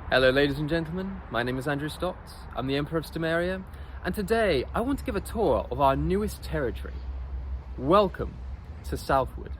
Hello ladies and gentlemen, my name is Andrew Stotts, I'm the Empire of Stomaria, and today I want to give a tour of our newest territory. Welcome to Southwood.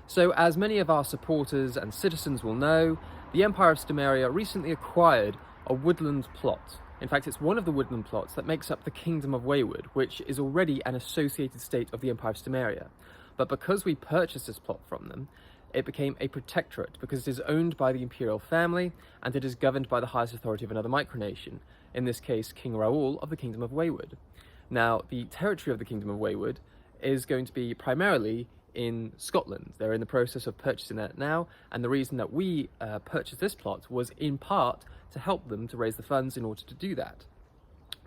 So, as many of our supporters and citizens will know, the Empire of Stomaria recently acquired a woodland plot. In fact, it's one of the woodland plots that makes up the Kingdom of Wayward, which is already an associated state of the Empire of Stomaria. But because we purchased this plot from them, it became a protectorate because it is owned by the imperial family and it is governed by the highest authority of another Micronation, in this case King Raoul of the Kingdom of Wayward. Now, the territory of the Kingdom of Wayward is going to be primarily in Scotland. They're in the process of purchasing that now, and the reason that we purchased this plot was in part to help them to raise the funds in order to do that.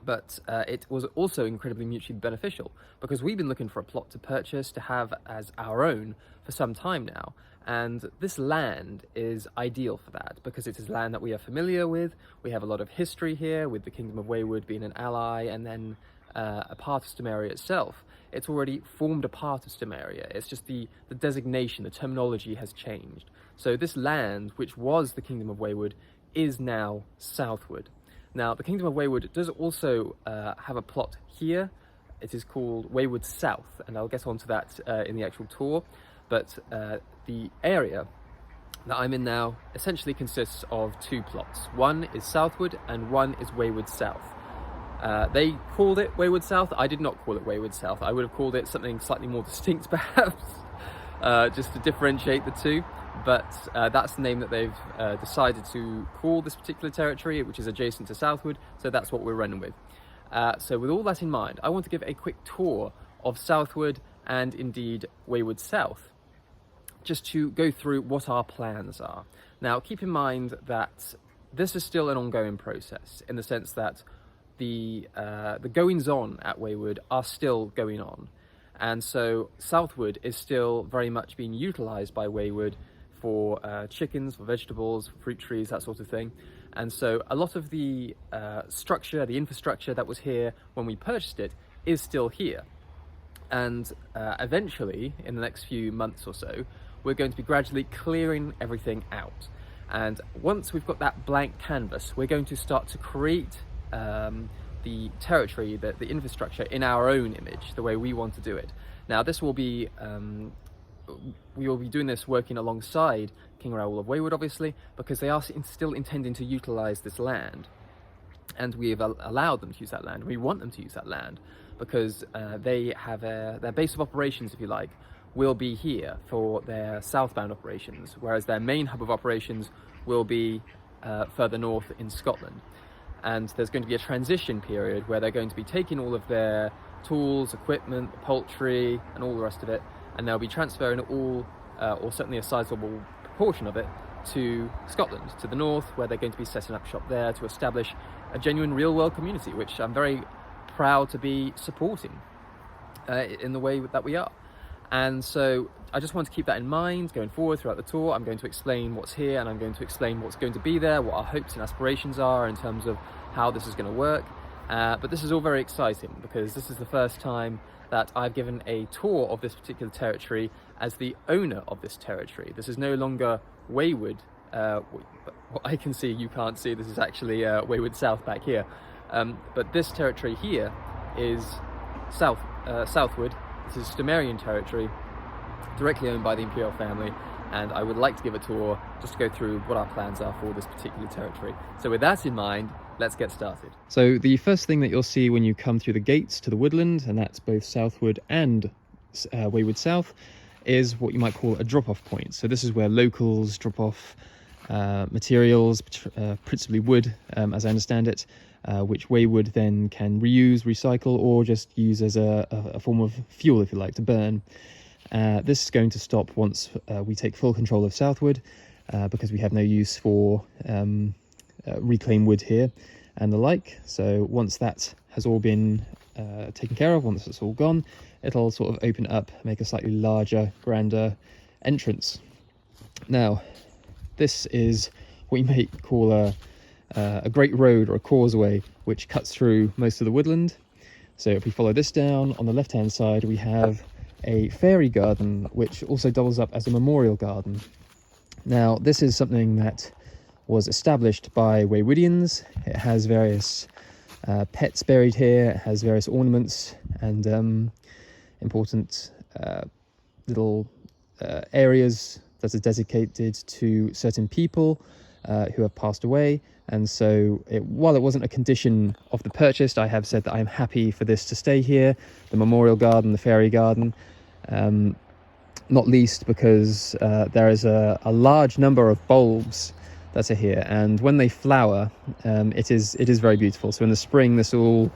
But it was also incredibly mutually beneficial because we've been looking for a plot to purchase to have as our own for some time now, and this land is ideal for that because it is land that we are familiar with. We have a lot of history here, with the Kingdom of Wayward being an ally and then a part of Stomaria itself. It's already formed a part of Stomaria. It's just the designation, the terminology has changed. So this land, which was the Kingdom of Wayward, is now Southwood. Now, the Kingdom of Wayward does also have a plot here. It is called Wayward South, and I'll get onto that in the actual tour. But the area that I'm in now essentially consists of two plots. One is Southwood and one is Wayward South. They called it Wayward South. I did not call it Wayward South. I would have called it something slightly more distinct, perhaps, just to differentiate the two. But that's the name that they've decided to call this particular territory, which is adjacent to Southwood, so that's what we're running with. So with all that in mind, I want to give a quick tour of Southwood and indeed Wayward South, just to go through what our plans are. Now, keep in mind that this is still an ongoing process, in the sense that the goings-on at Wayward are still going on, and so Southwood is still very much being utilised by Wayward for chickens, for vegetables, for fruit trees, that sort of thing. And so a lot of the structure, the infrastructure that was here when we purchased it is still here, and eventually, in the next few months or so, we're going to be gradually clearing everything out. And once we've got that blank canvas, we're going to start to create the territory, the infrastructure in our own image, the way we want to do it. Now, this will be, we will be doing this working alongside King Raoul of Wayward, obviously, because they are still intending to utilise this land. And we have allowed them to use that land. We want them to use that land because they have their base of operations, if you like, will be here for their southbound operations, whereas their main hub of operations will be further north in Scotland. And there's going to be a transition period where they're going to be taking all of their tools, equipment, poultry, and all the rest of it, and they'll be transferring it all, or certainly a sizable proportion of it, to Scotland, to the north, where they're going to be setting up shop there to establish a genuine real-world community, which I'm very proud to be supporting in the way that we are. And so I just want to keep that in mind going forward throughout the tour. I'm going to explain what's here, and I'm going to explain what's going to be there, what our hopes and aspirations are in terms of how this is going to work. But this is all very exciting because this is the first time that I've given a tour of this particular territory as the owner of this territory. This is no longer Wayward, what I can see, you can't see. This is actually Wayward South back here. But this territory here is Southwood. This is Stomarian territory, directly owned by the Imperial family, and I would like to give a tour just to go through what our plans are for this particular territory. So with that in mind, let's get started. So the first thing that you'll see when you come through the gates to the woodland, and that's both Southwood and Wayward South, is what you might call a drop-off point. So this is where locals drop off materials, principally wood, as I understand it, which Wayward then can reuse, recycle, or just use as a form of fuel, if you like, to burn. This is going to stop once we take full control of Southwood, because we have no use for reclaimed wood here and the like. So once that has all been taken care of, once it's all gone, it'll sort of open up, make a slightly larger, grander entrance. Now, this is what you may call a great road or a causeway which cuts through most of the woodland. So if we follow this down, on the left hand side we have a fairy garden which also doubles up as a memorial garden. Now, this is something that was established by Waywardians. It has various pets buried here, it has various ornaments and important little areas that are dedicated to certain people who have passed away. And so while it wasn't a condition of the purchase, I have said that I'm happy for this to stay here, the memorial garden, the fairy garden, not least because there is a large number of bulbs that are here, and when they flower, it is very beautiful. So in the spring this will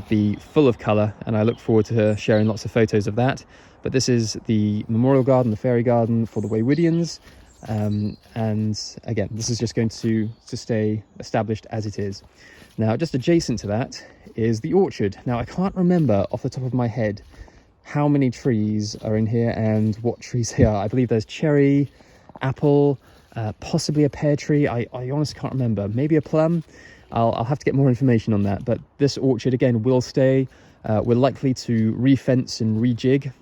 be full of colour, and I look forward to sharing lots of photos of that. But this is the memorial garden, the fairy garden for the Waywardians, and again, this is just going to stay established as it is. Now, just adjacent to that is the orchard. Now, I can't remember off the top of my head how many trees are in here and what trees they are. I believe there's cherry, apple, possibly a pear tree. I honestly can't remember. Maybe a plum. I'll have to get more information on that. But this orchard again will stay. We're likely to re-fence and rejig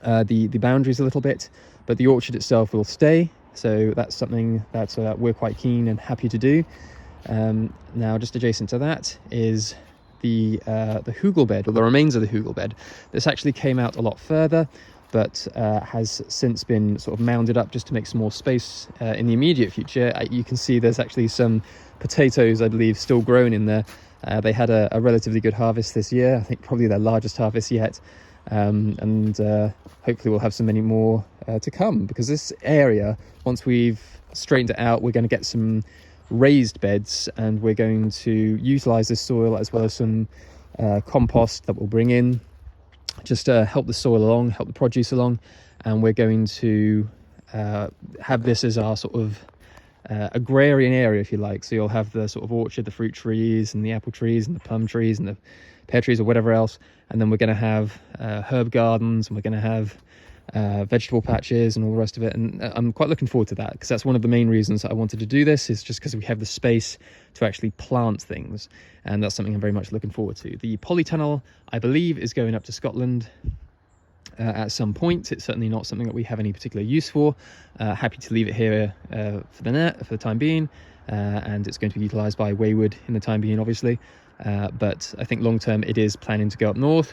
the boundaries a little bit, but the orchard itself will stay. So that's something that we're quite keen and happy to do. Now, just adjacent to that is the hugel bed, or the remains of the hugel bed. This actually came out a lot further, but has since been sort of mounded up just to make some more space in the immediate future. You can see there's actually some potatoes, I believe, still grown in there. They had a relatively good harvest this year, I think probably their largest harvest yet, and hopefully we'll have so many more to come, because this area, once we've straightened it out, we're going to get some raised beds, and we're going to utilize this soil as well as some compost that we'll bring in just to help the soil along, help the produce along. And we're going to have this as our sort of agrarian area, if you like. So you'll have the sort of orchard, the fruit trees and the apple trees and the plum trees and the pear trees or whatever else, and then we're going to have herb gardens, and we're going to have vegetable patches and all the rest of it. And I'm quite looking forward to that, because that's one of the main reasons that I wanted to do this, is just because we have the space to actually plant things, and that's something I'm very much looking forward to. The polytunnel, I believe, is going up to Scotland at some point. It's certainly not something that we have any particular use for. Happy to leave it here for the time being, and it's going to be utilised by Wayward in the time being, obviously, but I think long term it is planning to go up north.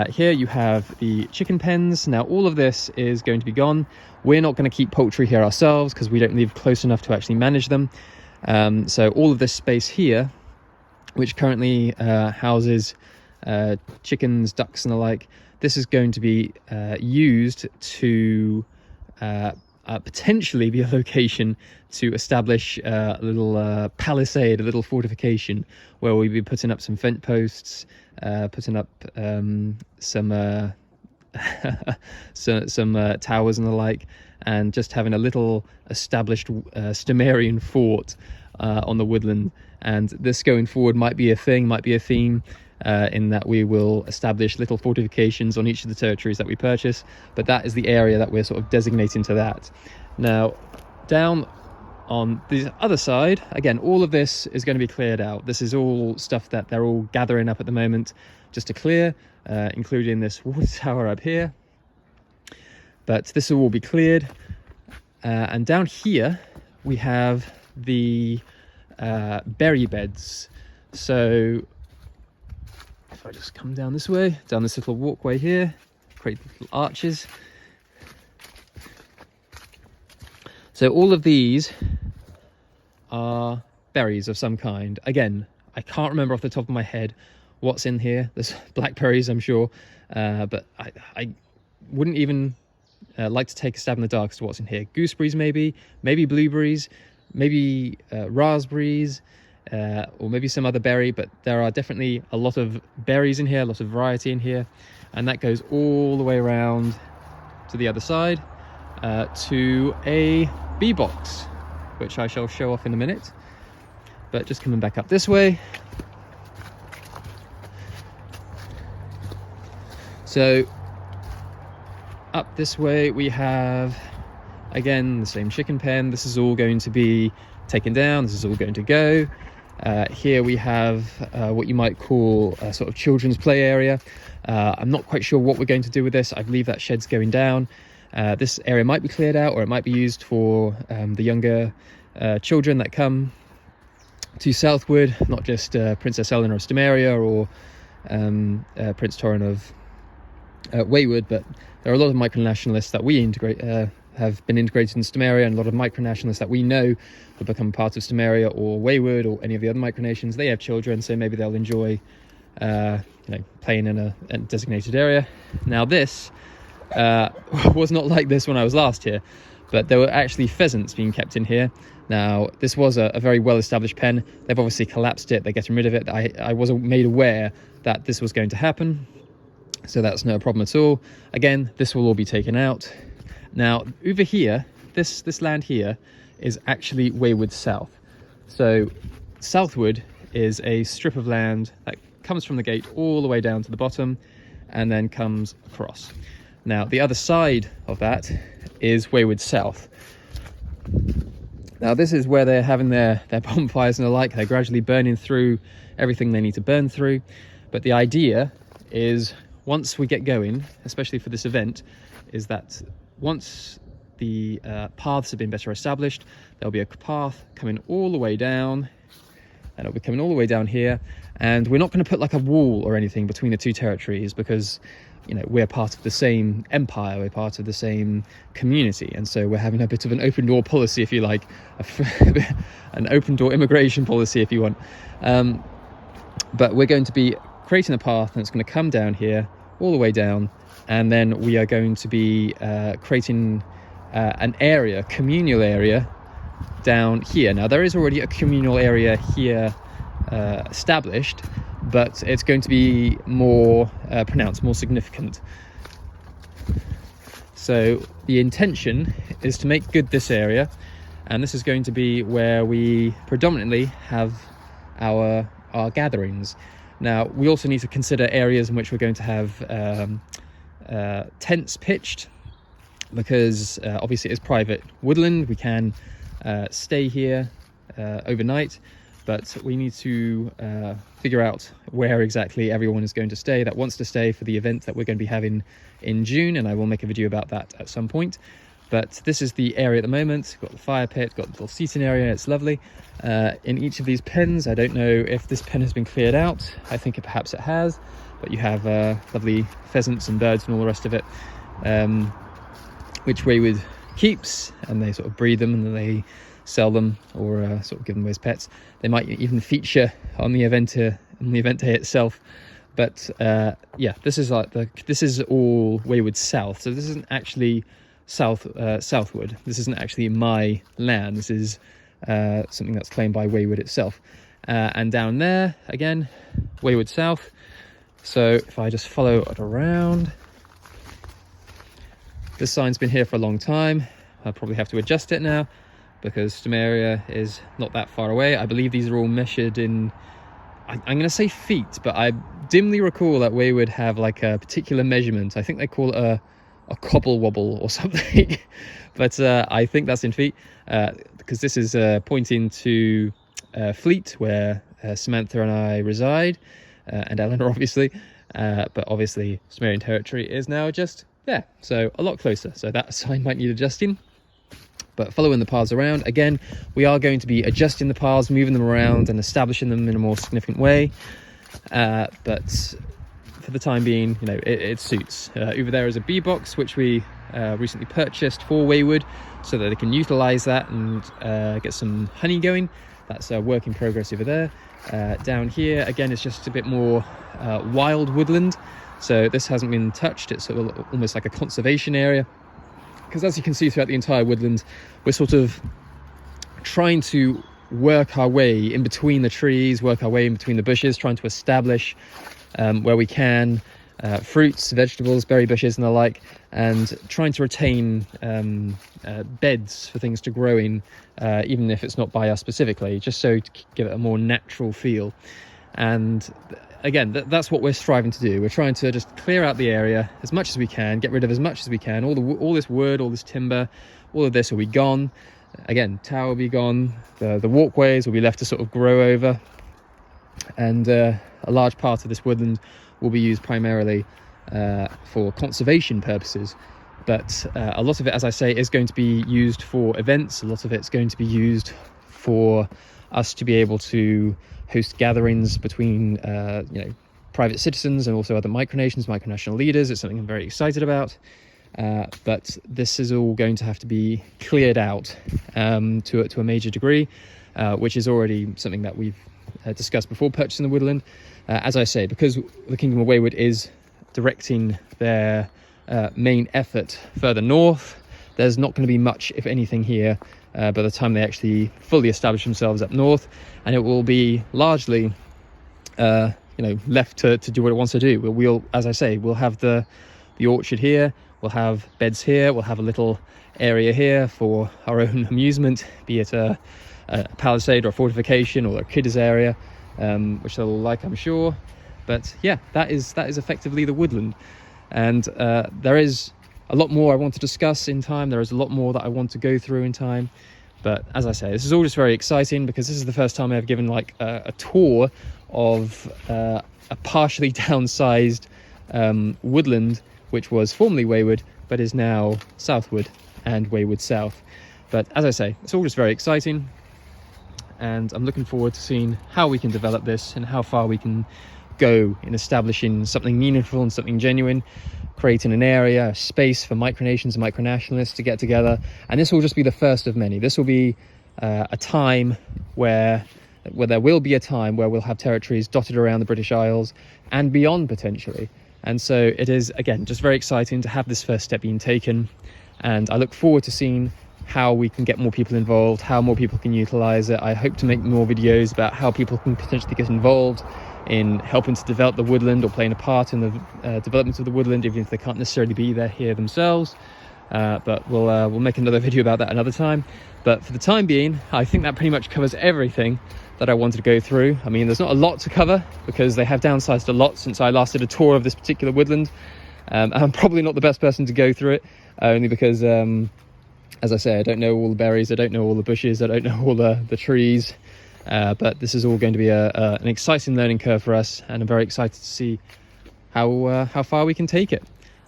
Here you have the chicken pens. Now, all of this is going to be gone. We're not going to keep poultry here ourselves because we don't live close enough to actually manage them. So all of this space here, which currently houses chickens, ducks and the like, this is going to be used to potentially be a location to establish a little palisade, a little fortification, where we'll be putting up some fence posts, putting up some towers and the like, and just having a little established Stomarian fort on the woodland. And this going forward might be a thing, might be a theme, in that we will establish little fortifications on each of the territories that we purchase, but that is the area that we're sort of designating to that. Now, down on the other side, again, all of this is going to be cleared out. This is all stuff that they're all gathering up at the moment just to clear, including this water tower up here. But this will all be cleared, and down here we have the berry beds. So if I just come down this way, down this little walkway here, create little arches. So all of these are berries of some kind. Again, I can't remember off the top of my head what's in here. There's blackberries, I'm sure, but I wouldn't even like to take a stab in the dark as to what's in here. Gooseberries, maybe blueberries, maybe raspberries, or maybe some other berry, but there are definitely a lot of berries in here, a lot of variety in here, and that goes all the way around to the other side to a bee box, which I shall show off in a minute. But just coming back up this way, so up this way we have, again, the same chicken pen. This is all going to be taken down, this is all going to go. Here we have what you might call a sort of children's play area. I'm not quite sure what we're going to do with this. I believe that shed's going down. This area might be cleared out, or it might be used for the younger children that come to Southwood, not just Princess Eleanor of Stomaria or Prince Torrin of Wayward, but there are a lot of micronationalists that we integrate, have been integrated in Stomaria, and a lot of micronationalists that we know have become part of Stomaria or Wayward or any of the other micronations. They have children, so maybe they'll enjoy playing in a designated area. Now this was not like this when I was last here, but there were actually pheasants being kept in here. Now this was a very well established pen. They've obviously collapsed it, they're getting rid of it. I wasn't made aware that this was going to happen, so that's no problem at all. Again, this will all be taken out. Now over here, this land here is actually Wayward South. So Southwood is a strip of land that comes from the gate all the way down to the bottom and then comes across. Now the other side of that is Wayward South. Now this is where they're having their bonfires and the like. They're gradually burning through everything they need to burn through. But the idea is, once we get going, especially for this event, is that once the paths have been better established, there'll be a path coming all the way down, and it'll be coming all the way down here. And we're not going to put like a wall or anything between the two territories, because, you know, we're part of the same empire, we're part of the same community, and so we're having a bit of an open door policy, if you like, an open door immigration policy, if you want. But we're going to be creating a path, and it's going to come down here, all the way down, and then we are going to be creating an area, communal area, down here. Now there is already a communal area here established, but it's going to be more pronounced, more significant. So the intention is to make good this area, and this is going to be where we predominantly have our gatherings. Now we also need to consider areas in which we're going to have tents pitched, because obviously it's private woodland. We can stay here overnight, but we need to figure out where exactly everyone is going to stay that wants to stay for the event that we're going to be having in June, and I will make a video about that at some point. But this is the area at the moment. Got the fire pit, got the little seating area, it's lovely. In each of these pens, I don't know if this pen has been cleared out. I think perhaps it has, but you have lovely pheasants and birds and all the rest of it, which Wayward keeps, and they sort of breed them and then they sell them, or sort of give them away as pets. They might even feature on the event day itself. But yeah, this is all Wayward South. So this isn't actually Southwood. This isn't actually my land. This is something that's claimed by Wayward itself. And down there again, Wayward South. So if I just follow it around, this sign's been here for a long time. I'll probably have to adjust it now, because Stomaria is not that far away. I believe these are all measured in, I'm going to say feet, but I dimly recall that Wayward have like a particular measurement. I think they call it a cobble wobble or something. But I think that's in feet, because this is pointing to Fleet, where Samantha and I reside, and Eleanor obviously. But obviously Sumerian territory is now just there, so a lot closer. So that sign might need adjusting. But following the paths around, again, we are going to be adjusting the paths, moving them around and establishing them in a more significant way. But for the time being, you know, it suits. Over there is a bee box, which we recently purchased for Wayward, so that they can utilize that and get some honey going. That's a work in progress over there. Down here, again, it's just a bit more wild woodland. So this hasn't been touched. It's sort of almost like a conservation area. Because as you can see throughout the entire woodland, we're sort of trying to work our way in between the trees, work our way in between the bushes, trying to establish where we can fruits, vegetables, berry bushes and the like, and trying to retain beds for things to grow in, even if it's not by us specifically, just so to give it a more natural feel. And again, that's what we're striving to do. We're trying to just clear out the area as much as we can, get rid of as much as we can. All this wood, all this timber, all of this will be gone. Again, tower will be gone. The walkways will be left to sort of grow over. And a large part of this woodland will be used primarily for conservation purposes. But a lot of it, as I say, is going to be used for events. A lot of it's going to be used for us to be able to host gatherings between private citizens and also other micronations, micronational leaders. It's something I'm very excited about. But this is all going to have to be cleared out to a major degree, which is already something that we've discussed before purchasing the woodland. As I say, because the Kingdom of Wayward is directing their main effort further north, there's not going to be much, if anything, here by the time they actually fully establish themselves up north, and it will be largely left to do what it wants to do. We'll, as I say, we'll have the orchard here, we'll have beds here, we'll have a little area here for our own amusement, be it a palisade or a fortification or a kiddies area, which they'll like, I'm sure. But yeah, that is effectively the woodland. And there is a lot more I want to discuss in time. There is a lot more that I want to go through in time. But as I say, this is all just very exciting, because this is the first time I've given like a tour of a partially downsized woodland, which was formerly Wayward, but is now Southwood and Wayward South. But as I say, it's all just very exciting. And I'm looking forward to seeing how we can develop this and how far we can go in establishing something meaningful and something genuine, creating an area, a space for micronations and micronationalists to get together. And this will just be the first of many. This will be a time where there will be a time where we'll have territories dotted around the British Isles and beyond, potentially. And so it is, again, just very exciting to have this first step being taken. And I look forward to seeing how we can get more people involved, how more people can utilize it. I hope to make more videos about how people can potentially get involved in helping to develop the woodland or playing a part in the development of the woodland, even if they can't necessarily be there here themselves. But we'll make another video about that another time. But for the time being, I think that pretty much covers everything that I wanted to go through. I mean, there's not a lot to cover because they have downsized a lot since I last did a tour of this particular woodland. I'm probably not the best person to go through it, only because as I say, I don't know all the berries, I don't know all the bushes, I don't know all the trees, but this is all going to be an exciting learning curve for us, and I'm very excited to see how far we can take it.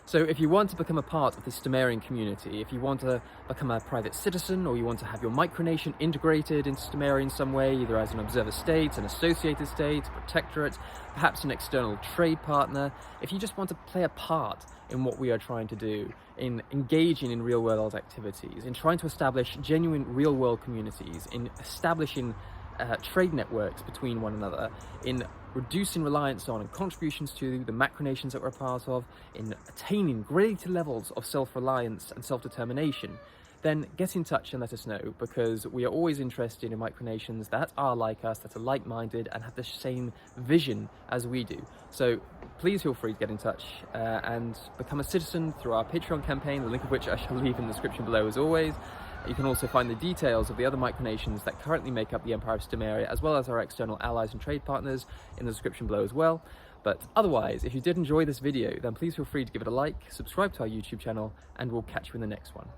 So if you want to become a part of the Stomarian community, if you want to become a private citizen, or you want to have your micronation integrated into Stomaria in some way, either as an observer state, an associated state, a protectorate, perhaps an external trade partner, if you just want to play a part in what we are trying to do, in engaging in real-world activities, in trying to establish genuine real-world communities, in establishing trade networks between one another, in reducing reliance on and contributions to the macronations that we're a part of, in attaining greater levels of self-reliance and self-determination, then get in touch and let us know, because we are always interested in micronations that are like us, that are like-minded and have the same vision as we do. So please feel free to get in touch and become a citizen through our Patreon campaign, the link of which I shall leave in the description below as always. You can also find the details of the other micronations that currently make up the Empire of Stomaria, as well as our external allies and trade partners, in the description below as well. But otherwise, if you did enjoy this video, then please feel free to give it a like, subscribe to our YouTube channel, and we'll catch you in the next one.